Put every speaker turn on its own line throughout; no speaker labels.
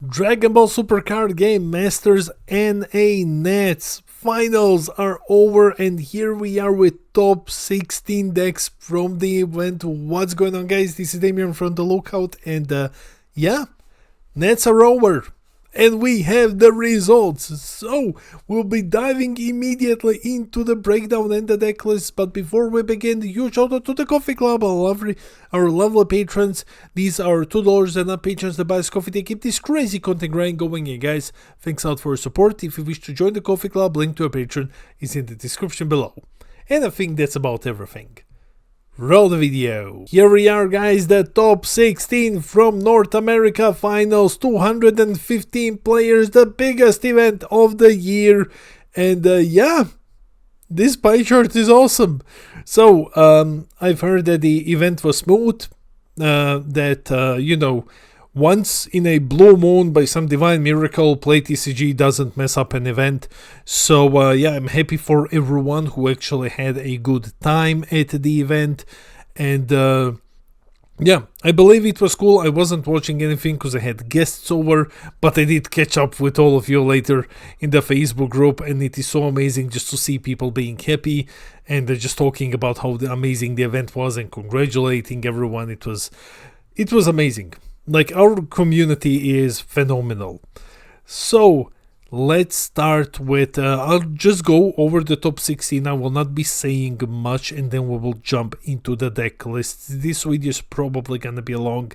Dragon Ball Super Card Game Masters NA Nets finals are over, and here we are with top 16 decks from the event. What's going on, guys? This is Damian from the Lookout, and yeah, Nets are over. And we have the results, so we'll be diving immediately into the breakdown and the deck list. But before we begin, huge shout out to the Coffee Club, our lovely patrons. These are $2 and up patrons that buy us coffee. They keep this crazy content grind going. And guys, thanks out for your support. If you wish to join the Coffee Club, link to a patron is in the description below. And I think that's about everything. Roll the video. Here we are, guys, the top 16 from North America finals, 215 players, the biggest event of the year. And yeah, this pie chart is awesome. So I've heard that the event was smooth, you know, once in a blue moon by some divine miracle, Play TCG doesn't mess up an event. So yeah, I'm happy for everyone who actually had a good time at the event. And yeah, I believe it was cool. I wasn't watching anything because I had guests over, but I did catch up with all of you later in the Facebook group, and it is so amazing just to see people being happy and just talking about how amazing the event was and congratulating everyone. It was amazing. Like, our community is phenomenal. So let's start with, I'll just go over the top 16. I will not be saying much, and then we will jump into the deck list. This video is probably gonna be long.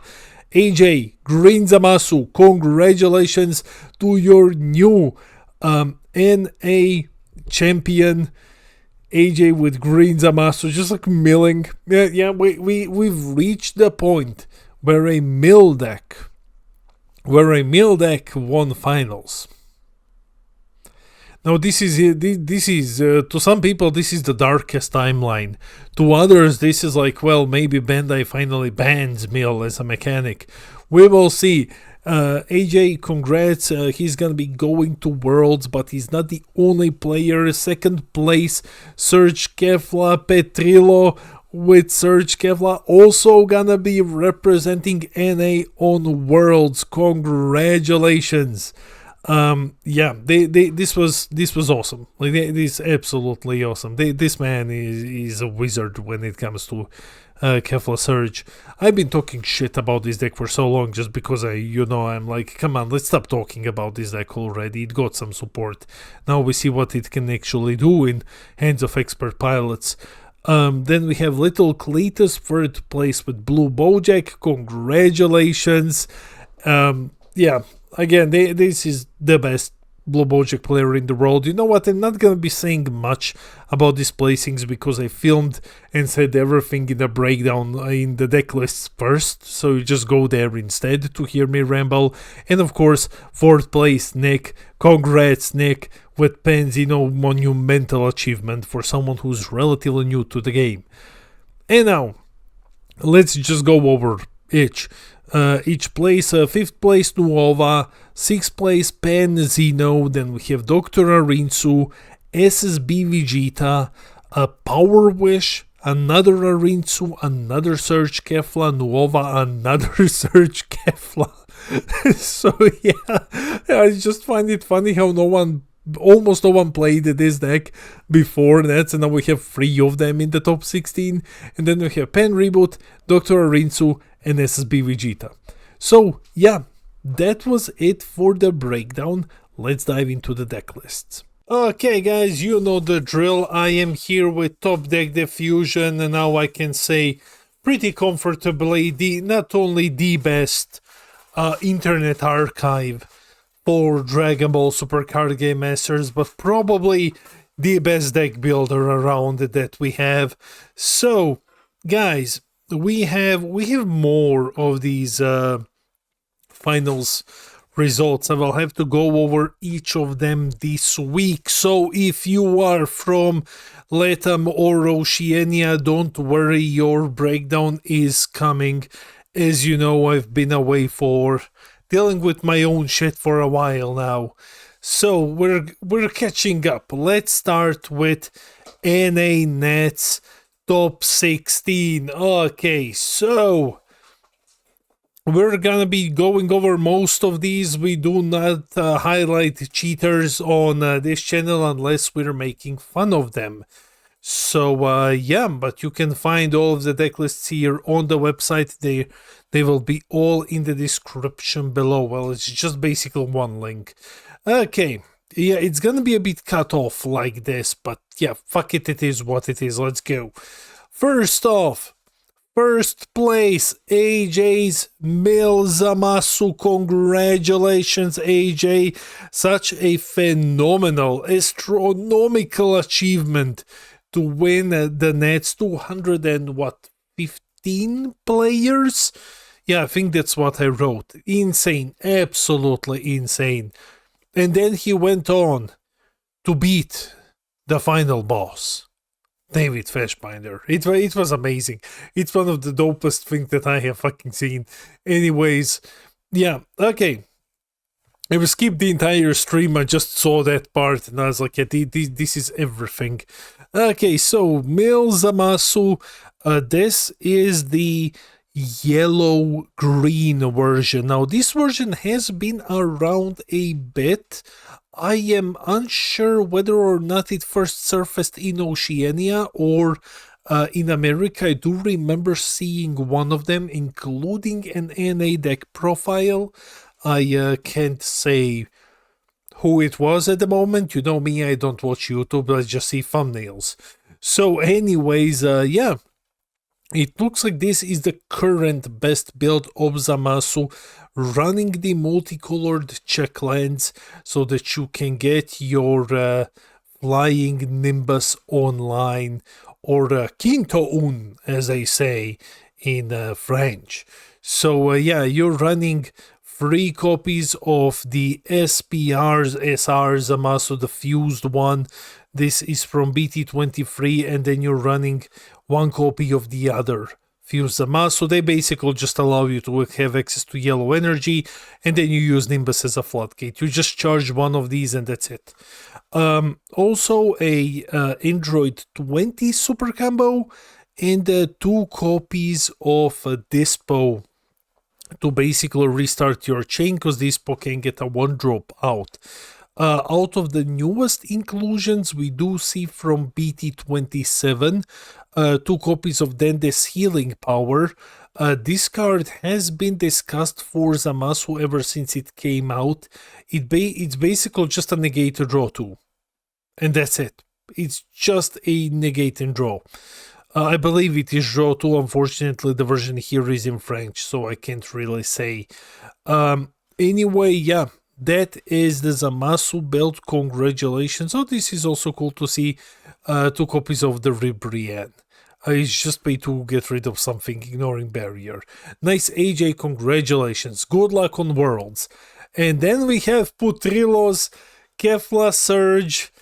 AJ, Green Zamasu, congratulations to your new NA champion. AJ with Green Zamasu, just like milling. Yeah, we've reached the point where a mill deck won finals. Now this is to some people this is the darkest timeline. To others this is like, well, maybe Bandai finally bans mill as a mechanic. We will see. AJ, congrats. He's gonna be going to Worlds, but he's not the only player. Second place, Serge Kefla Petrillo. With Serge Kevlar also gonna be representing NA on Worlds. Congratulations. Yeah, this was awesome. Like, this is absolutely awesome. This man is a wizard when it comes to Kefla Serge. I've been talking shit about this deck for so long just because I'm like, come on, let's stop talking about this deck already. It got some support. Now we see what it can actually do in hands of expert pilots. Then we have Little Cletus, third place with Blue Bojack. Congratulations. Yeah, again, this is the best Blue Bojack player in the world. You know what? I'm not going to be saying much about these placings because I filmed and said everything in the breakdown in the deck lists first. So you just go there instead to hear me ramble. And of course, fourth place, Nick. Congrats, Nick, with Penzino, monumental achievement for someone who's relatively new to the game. And now, let's just go over each place. Fifth place, Nuova. Sixth place, Penzino. Then we have Dr. Arinsu, SSB Vegeta, Power Wish, another Arinsu, another Serge Kefla, Nuova, another Serge Kefla. So yeah, I just find it funny how almost no one played this deck before that, and now we have 3 of them in the top 16, and then we have Pen Reboot, Dr. Arinsu, and SSB Vegeta. So yeah, that was it for the breakdown. Let's dive into the deck lists. Okay guys, you know the drill. I am here with Top Deck Diffusion, and now I can say pretty comfortably not only the best internet archive for Dragon Ball Super Card Game Masters, but probably the best deck builder around that we have. So guys, we have more of these finals results. I will have to go over each of them this week. So if you are from Latam or Oceania, don't worry, your breakdown is coming. As you know, I've been away for dealing with my own shit for a while now. So we're catching up. Let's start with NA Nets top 16. Okay, so We're gonna be going over most of these. We do not highlight cheaters on this channel unless we're making fun of them. So yeah, but you can find all of the deck lists here on the website. They will be all in the description below. Well, it's just basically one link. Okay, yeah, it's gonna be a bit cut off like this, but yeah, fuck it, it is what it is. Let's go. First off, first place, AJ's Mil Zamasu. Congratulations, AJ. Such a phenomenal, astronomical achievement to win the Nets 215 players. Yeah, I think that's what I wrote. Insane, absolutely insane. And then he went on to beat the final boss, David Fashbinder. It was amazing. It's one of the dopest things that I have fucking seen. Anyways, yeah, okay. I will skip the entire stream. I just saw that part and I was like, yeah, this is everything. Okay, so Mil Zamasu, this is the yellow-green version. Now, this version has been around a bit. I am unsure whether or not it first surfaced in Oceania or in America. I do remember seeing one of them, including an NA deck profile. I can't say who it was at the moment. You know me, I don't watch YouTube, I just see thumbnails. So anyways, yeah, it looks like this is the current best build of Zamasu, running the multicolored check lands so that you can get your flying Nimbus online, or Quinto Un, as they say in French. So yeah, you're running 3 copies of the SPR's SR Zamasu, the fused one. This is from BT23, and then you're running 1 copy of the other fused Zamasu. They basically just allow you to have access to yellow energy, and then you use Nimbus as a floodgate. You just charge 1 of these and that's it. Also a Android 20 super combo, and 2 copies of Dispo to basically restart your chain, because Dispo can get a 1-drop out. Out of the newest inclusions, we do see from BT27 2 copies of Dende's Healing Power. This card has been discussed for Zamasu ever since it came out. It's basically just a negate and draw 2. And that's it. It's just a negate and draw. I believe it is draw 2. Unfortunately, the version here is in French, so I can't really say. Anyway, yeah, that is the Zamasu build. Congratulations. Oh, this is also cool to see 2 copies of the Ribrian. It's just pay to get rid of something, ignoring barrier. Nice, AJ, congratulations. Good luck on Worlds. And then we have Putrilo's Kefla Surge.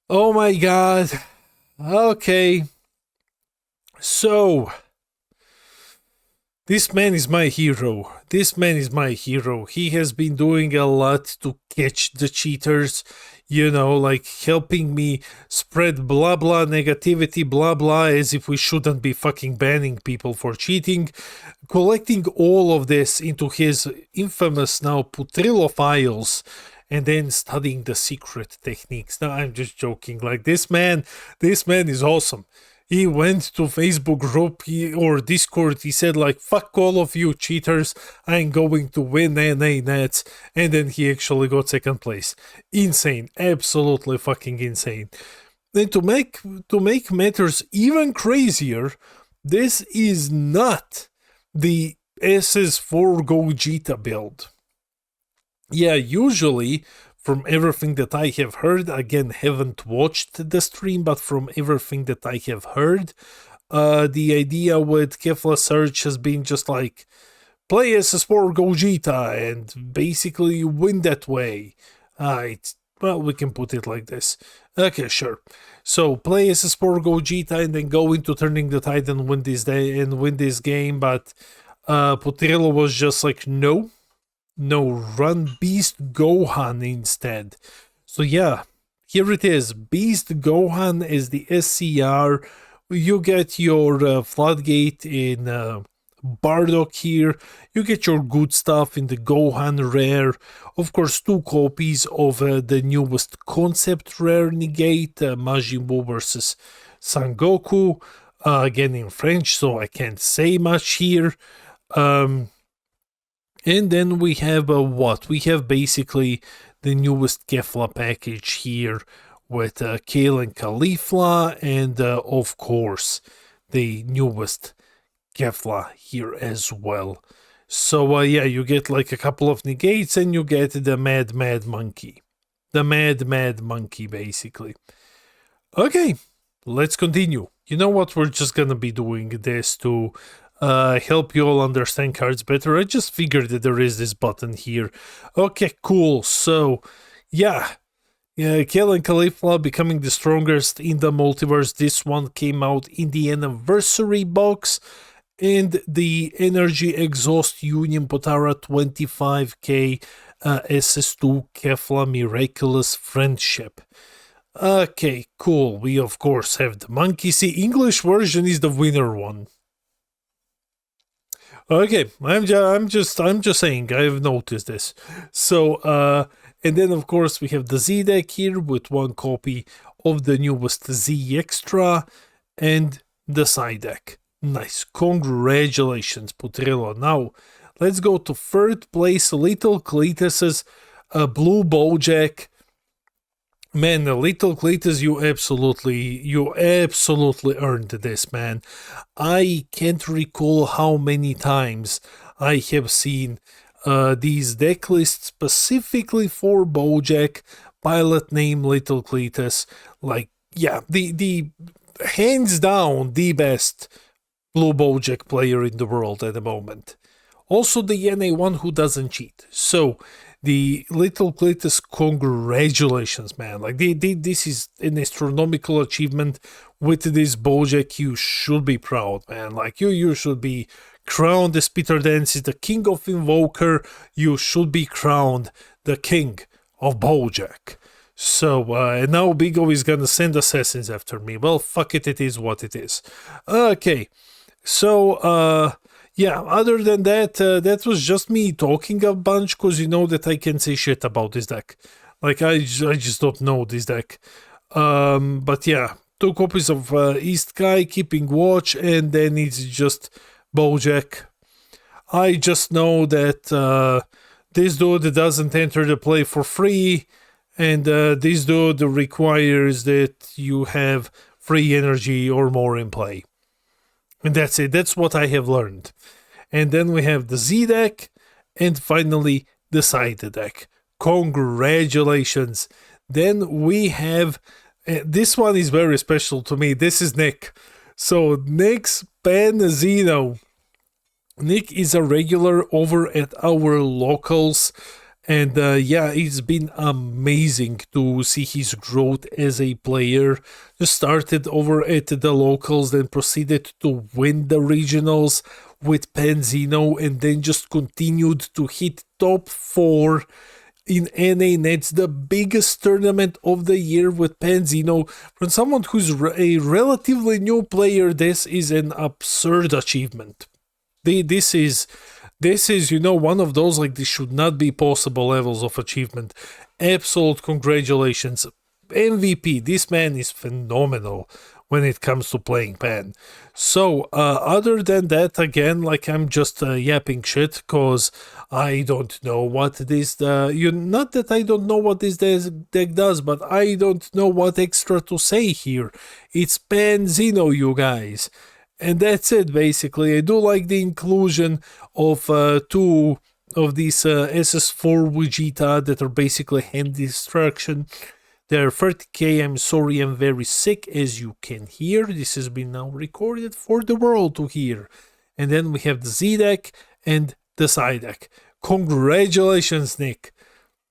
Oh my god. Okay. So, this man is my hero. This man is my hero. He has been doing a lot to catch the cheaters, you know, like helping me spread blah blah negativity, blah blah, as if we shouldn't be fucking banning people for cheating, collecting all of this into his infamous now Putrilo files, and then studying the secret techniques. Now, I'm just joking. Like, this man is awesome. He went to Facebook group or Discord, he said like, fuck all of you cheaters, I'm going to win NA Nets, and then he actually got 2nd place. Insane, absolutely fucking insane. Then to make matters even crazier, this is not the SS4 Gogeta build. Yeah, usually, from everything that I have heard, again, haven't watched the stream, but from everything that I have heard, the idea with Kefla Surge has been just like, play SS4 Gogeta and basically win that way. Well, we can put it like this. Okay, sure. So play SS4 Gogeta and then go into Turning the Tide and win this game, but Putrilo was just like, no, run Beast Gohan instead. So yeah, here it is. Beast Gohan is the SCR. You get your Floodgate in Bardock here. You get your good stuff in the Gohan rare. Of course, 2 copies of the newest concept rare negate, Majin Buu versus Sangoku. Again in French, so I can't say much here. And then we have what? We have basically the newest Kefla package here with Kale and Caulifla, and of course the newest Kefla here as well. So yeah, you get like a couple of negates and you get the Mad Monkey. The Mad Monkey basically. Okay, let's continue. You know what, we're just gonna be doing this to help you all understand cards better. I just figured that there is this button here. Okay, cool. So yeah, Kale and Caulifla becoming the strongest in the multiverse. This one came out in the anniversary box. And the Energy Exhaust Union Potara 25k SS2 Kefla Miraculous Friendship. Okay, cool. We of course have the monkey. See, English version is the winner one. Okay, I'm just saying, I've noticed this. So and then of course we have the Z deck here with 1 copy of the newest Z Extra and the side deck. Nice, congratulations, Putrilo. Now let's go to 3rd place, Little Cletus's Blue Bojack. Man, Little Cletus, you absolutely earned this, man. I can't recall how many times I have seen these deck lists specifically for Bojack, pilot name Little Cletus. Like, yeah, the hands down the best Blue Bojack player in the world at the moment. Also the NA one who doesn't cheat. So the Little Cletus, congratulations, man. Like this is an astronomical achievement with this Bojack. You should be proud, man. Like you should be crowned as Peter Dance is the king of Invoker. You should be crowned the king of Bojack. So and now Big O is gonna send assassins after me. Well, fuck it, it is what it is. Okay. So, yeah, other than that, that was just me talking a bunch, because you know that I can say shit about this deck. Like, I just don't know this deck. But yeah, 2 copies of East Guy, Keeping Watch, and then it's just Bojack. I just know that this dude doesn't enter the play for free, and this dude requires that you have free energy or more in play. And that's it. That's what I have learned. And then we have the Z deck, and finally the side deck. Congratulations. Then we have, this one is very special to me. This is Nick. So Nick's Panzino. Nick is a regular over at our locals. And yeah, it's been amazing to see his growth as a player. Just started over at the locals, then proceeded to win the regionals with Panzino, and then just continued to hit top 4 in NA Nets, the biggest tournament of the year with Panzino. For someone who's a relatively new player, this is an absurd achievement. This is, you know, one of those, like, this should not be possible levels of achievement. Absolute congratulations. MVP, this man is phenomenal when it comes to playing Pan. So, other than that, again, like, I'm just yapping shit, because I don't know what this, not that I don't know what this deck does, but I don't know what extra to say here. It's Panzino, you guys. And that's it, basically. I do like the inclusion of 2 of these SS4 Vegeta that are basically hand destruction. They're 30k, I'm sorry, I'm very sick, as you can hear. This has been now recorded for the world to hear. And then we have the Z deck and the side deck. Congratulations, Nick.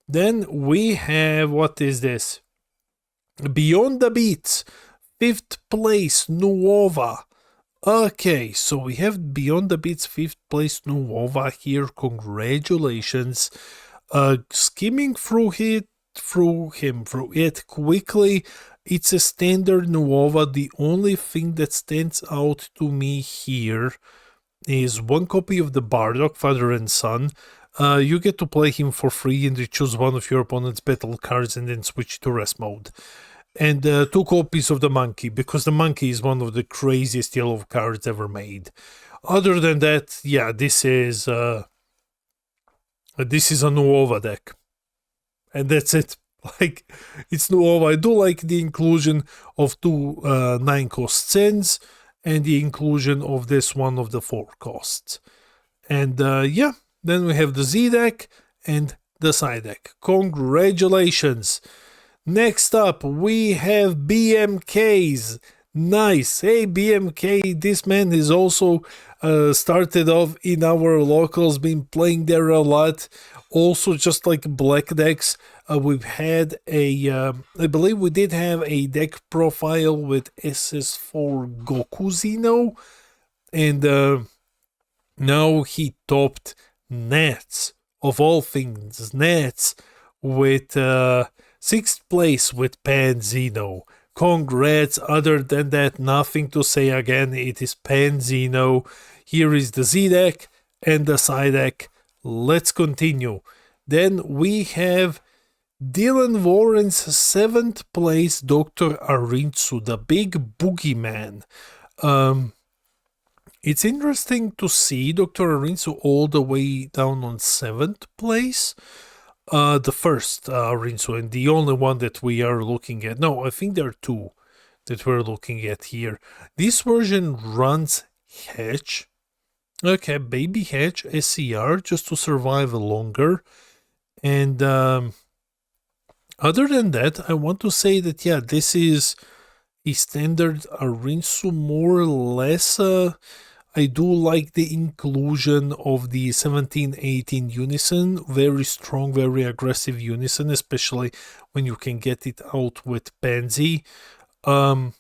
Then we have, what is this? Beyond the Beats, 5th place, Nuova. Okay, so we have Beyond the Beats 5th place Nuova here. Congratulations. Skimming through it quickly, it's a standard Nuova. The only thing that stands out to me here is 1 copy of the Bardock, Father and Son. You get to play him for free and you choose one of your opponent's battle cards and then switch to rest mode. And 2 copies of the Monkey, because the Monkey is one of the craziest yellow cards ever made. Other than that, yeah, this is a Nuova deck. And that's it. Like, it's Nuova. I do like the inclusion of 2 9-cost Sens and the inclusion of this one of the 4 costs. And yeah, then we have the Z deck and the side deck. Congratulations! Next up, we have BMKs. Nice. Hey, BMK, this man is also started off in our locals, been playing there a lot. Also, just like black decks, we've had a, I believe we did have a deck profile with SS4 Goku Xeno, and now he topped Nats, of all things, Nats, with 6th place with Pan Xeno. Congrats. Other than that, nothing to say. Again, it is Pan Xeno. Here is the Z deck and the side deck. Let's continue. Then we have Dylan Warren's 7th place Dr. Arinsu, the big boogeyman. It's interesting to see Dr. Arinsu all the way down on 7th place. The first Arinsu, and the only one that we are looking at. No, I think there are 2 that we're looking at here. This version runs Hatch. Okay, baby Hatch, SCR, just to survive longer. And other than that, I want to say that, yeah, this is a standard Arinsu, more or less. I do like the inclusion of the 17-18 Unison, very strong, very aggressive Unison, especially when you can get it out with Pansy. Yeah,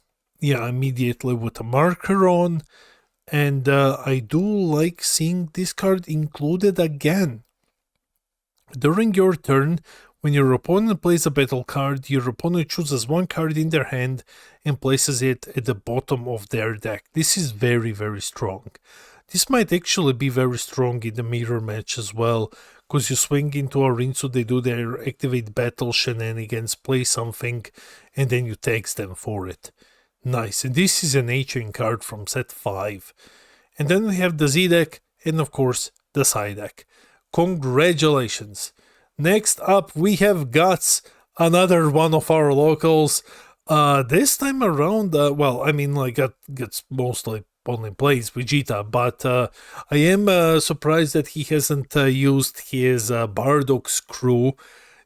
immediately with a marker on. And I do like seeing this card included again. During your turn, when your opponent plays a battle card, your opponent chooses 1 card in their hand and places it at the bottom of their deck. This is very, very strong. This might actually be very strong in the mirror match as well, because you swing into Arinsu, they do their activate battle shenanigans, play something, and then you tax them for it. Nice. And this is an H-Wing card from set 5. And then we have the Z deck and, of course, the side deck. Congratulations. Next up, we have Guts, another one of our locals. This time around, well, I mean, like, Guts mostly only plays Vegeta, but I am surprised that he hasn't used his Bardock's crew.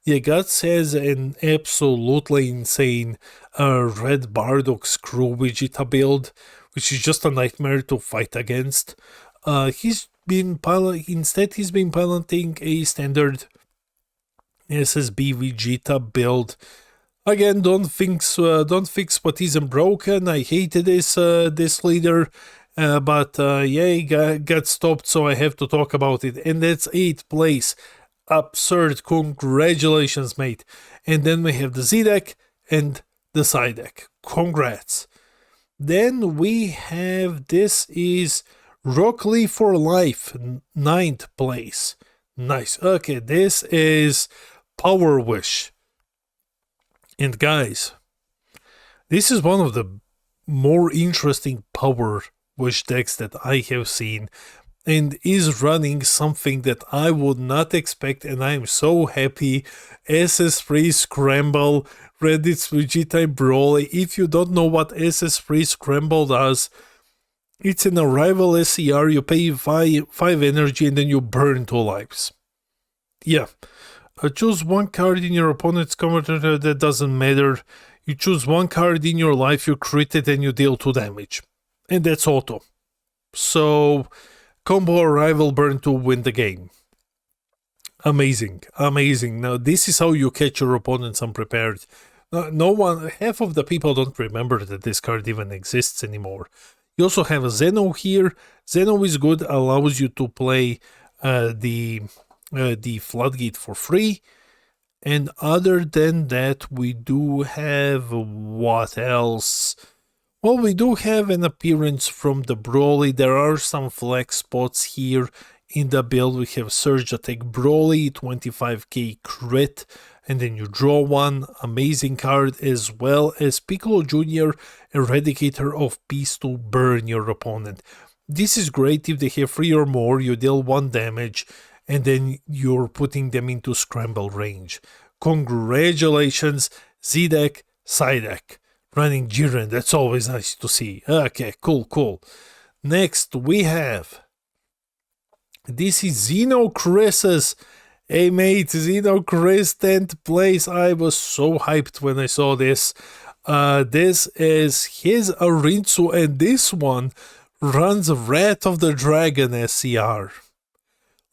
Yeah, Guts has an absolutely insane red Bardock's crew Vegeta build, which is just a nightmare to fight against. He's been piloting a standard SSB Vegeta build. Again, don't fix what isn't broken. I hated this leader, but yeah, he got stopped, so I have to talk about it. And that's 8th place. Absurd. Congratulations, mate. And then we have the Z deck and the side deck. Congrats. Then we have, this is Rock Lee for Life, 9th place. Nice. Okay, this is Power Wish. And guys, this is one of the more interesting Power Wish decks that I have seen, and is running something that I would not expect, and I am so happy. SS3 Scramble, Reddit's Vegeta Broly. If you don't know what SS3 Scramble does, it's an arrival SCR, you pay 5 energy and then you burn 2 lives. Yeah. Choose 1 card in your opponent's commander, that doesn't matter. You choose 1 card in your life, you crit it and you deal 2 damage. And that's auto. So, combo arrival, burn 2, win the game. Amazing, amazing. Now, this is how you catch your opponents unprepared. No one, half of the people don't remember that this card even exists anymore. You also have a Zeno here. Zeno is good, allows you to play the Floodgate for free. And other than that, we do have, what else? Well, we do have an appearance from the Broly. There are some flex spots here in the build. We have Surge Attack Broly, 25k crit, and then you draw one. Amazing card, as well as Piccolo Jr., Eradicator of Peace to burn your opponent. This is great if they have 3 or more, you deal 1 damage, and then you're putting them into scramble range. Congratulations, Z-Deck, Psydeck. Running Jiren, that's always nice to see. Okay, cool. Next we have, this is Xenocrisis. Hey mate, Xenocrisis 10th place. I was so hyped when I saw this. This is his Arinsu, and this one runs Wrath of the Dragon SCR.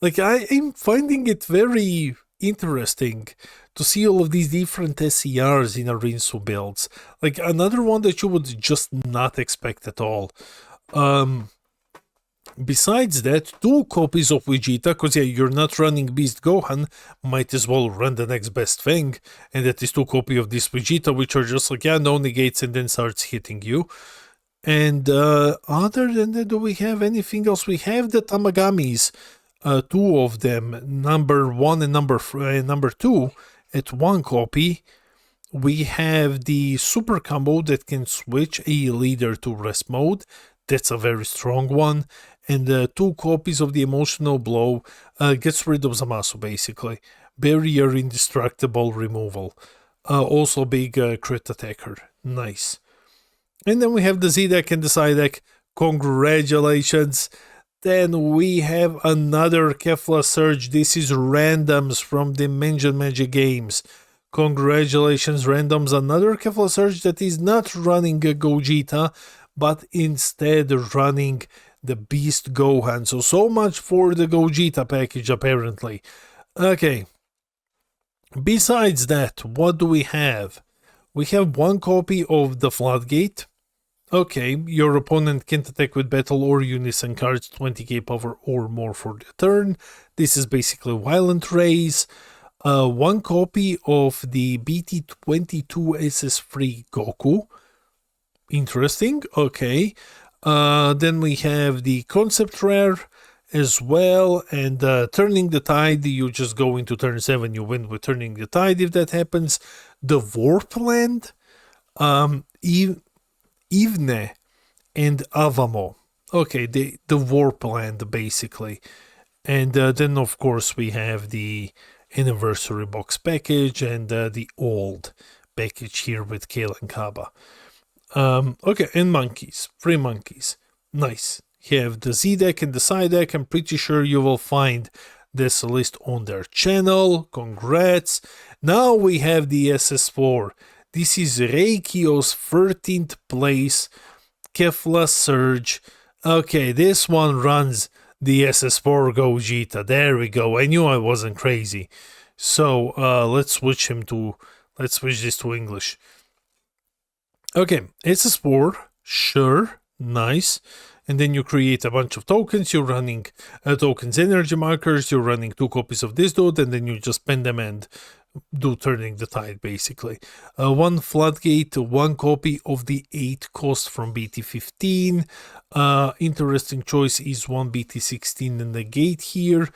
Like, I am finding it very interesting to see all of these different SCRs in Arinsu builds. Like, another one that you would just not expect at all. Besides that, 2 copies of Vegeta, because yeah, you're not running Beast Gohan, might as well run the next best thing, and that is 2 copies of this Vegeta, which are just like, yeah, no negates, and then starts hitting you. And other than that, do we have anything else? We have the Tamagamis, 2 of them, number 1 and number 2, at 1 copy. We have the super combo that can switch a leader to rest mode. That's a very strong one. And 2 copies of the emotional blow, gets rid of Zamasu basically. Barrier indestructible removal. Also big crit attacker. Nice. And then we have the Z-Deck and the Psydeck. Congratulations. Then we have another Kefla Surge. This is randoms from Dimension Magic Games. Congratulations, randoms. Another Kefla Surge that is not running a Gogeta, but instead running the Beast Gohan. So much for the Gogeta package, apparently. Okay. Besides that, what do we have? We have 1 copy of the Floodgate. Okay, your opponent can't attack with battle or unison cards, 20k power or more for the turn. This is basically Violent Rays. 1 copy of the BT22 SS3 Goku. Interesting, okay. Then we have the Concept Rare as well, and Turning the Tide, you just go into turn 7, you win with Turning the Tide if that happens. The Warpland, Ivne and Avamo. Okay, the Warpland basically. And then of course we have the Anniversary Box package and the old package here with Kale and Kaba. Okay, and monkeys. 3 monkeys. Nice. You have the Z-Deck and the Psydeck. I'm pretty sure you will find this list on their channel. Congrats. Now we have the SS4. This is Reikio's 13th place Kefla Surge. Okay, this one runs the SS4 Gogeta. There we go. I knew I wasn't crazy. So let's switch this to English. Okay, SS4, sure, nice. And then you create a bunch of tokens. You're running tokens energy markers. You're running 2 copies of this dude, and then you just spend them and do Turning the Tide basically. 1 Floodgate, 1 copy of the 8 cost from BT15. Interesting choice is 1 BT16 in the gate here.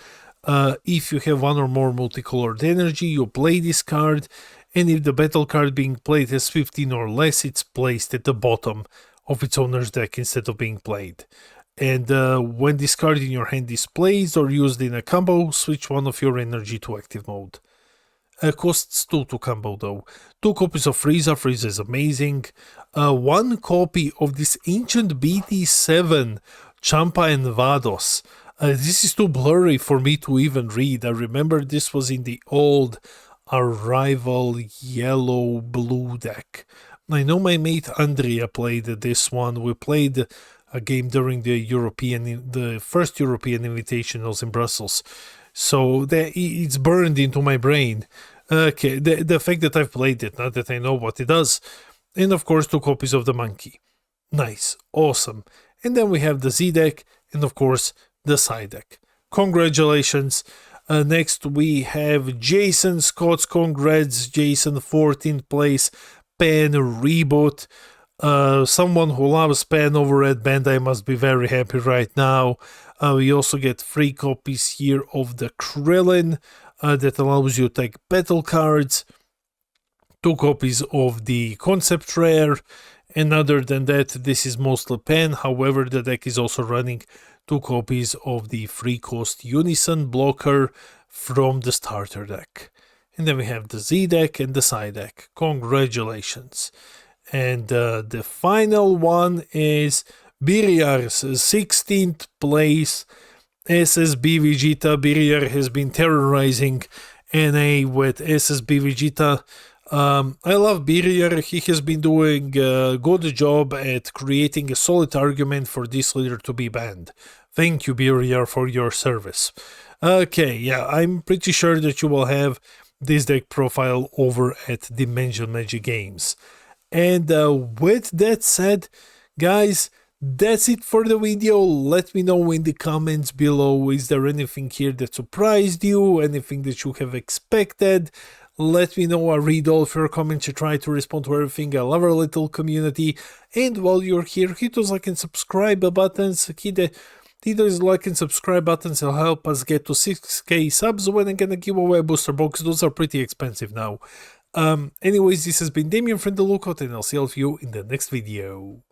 If you have 1 or more multicolored energy, you play this card, and if the battle card being played has 15 or less, it's placed at the bottom of its owner's deck instead of being played. And when this card in your hand is placed or used in a combo, switch 1 of your energy to active mode. Costs 2 to combo though. 2 copies of Frieza. Frieza is amazing. 1 copy of this ancient BT7 Champa and Vados. This is too blurry for me to even read. I remember this was in the old Arrival yellow-blue deck. I know my mate Andrea played this one. We played a game during the first European Invitationals in Brussels. So it's burned into my brain. Okay, the fact that I've played it, not that I know what it does. And of course 2 copies of the monkey. Nice, awesome. And then we have the Z-Deck and of course the Psydeck. Congratulations. Next we have Jason Scott's. Congrats Jason, 14th place. Pen Reboot. Someone who loves pen over at Bandai must be very happy right now. We also get 3 copies here of the Krillin that allows you to take battle cards, 2 copies of the concept rare, and other than that, this is mostly pen. However, the deck is also running 2 copies of the free cost Unison blocker from the starter deck. And then we have the Z deck and the side deck. Congratulations. And the final one is Birriar's 16th place SSB Vegeta. Birriar has been terrorizing NA with SSB Vegeta. I love Birriar. He has been doing a good job at creating a solid argument for this leader to be banned. Thank you, Birriar, for your service. Okay, yeah, I'm pretty sure that you will have this deck profile over at Dimension Magic Games. And with that said, guys, that's it for the video. Let me know in the comments below, is there anything here that surprised you, anything that you have expected? Let me know. I read all of your comments. I try to respond to everything. I love our little community. And while you're here, hit those like and subscribe buttons. Hit those like and subscribe buttons will help us get to 6k subs when I'm gonna give away a booster box. Those are pretty expensive now. Anyways, this has been Damien from The Lookout, and I'll see all of you in the next video.